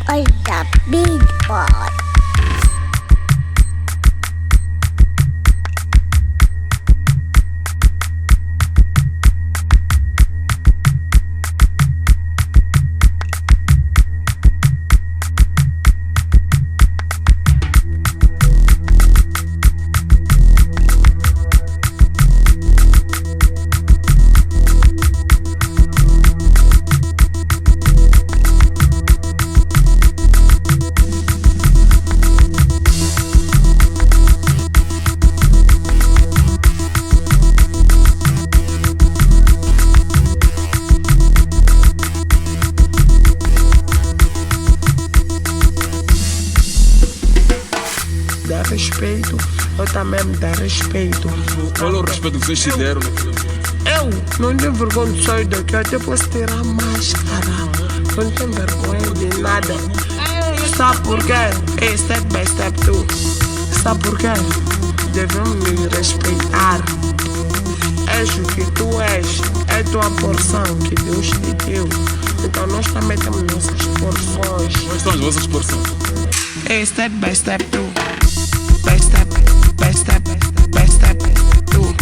Olha, Beatboy. Dá respeito, eu também me dá respeito. Qual é o respeito que vocês se deram? Eu não tenho vergonha de sair daqui, até posso tirar a máscara. Não tenho vergonha de nada. Sabe por quê? É step by step tu. Sabe por quê? Devemos nos respeitar. És o que tu és, é tua porção que Deus te deu. Então nós também temos nossas porções. Quais são as vossas porções? É step by step tu. By step, by step, by step, tu.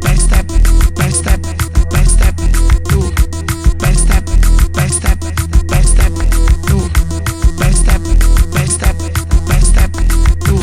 By step, by step, by step, tu. By step, by step, by step, tu. By step, by step, by step, tu.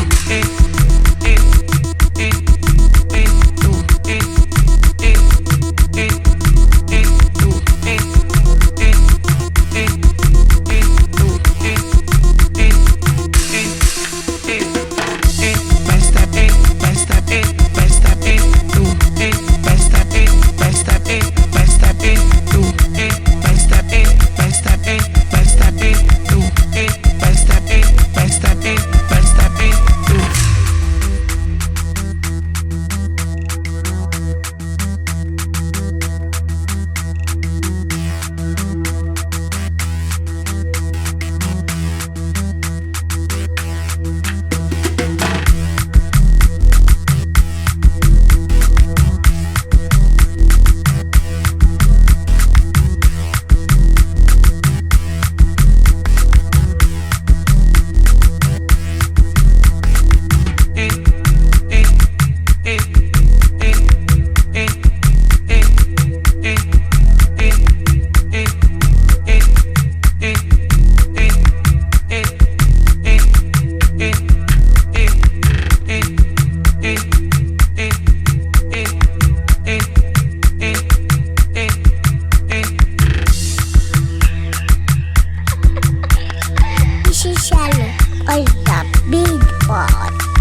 Tu, Chalon, olha, Beatboy.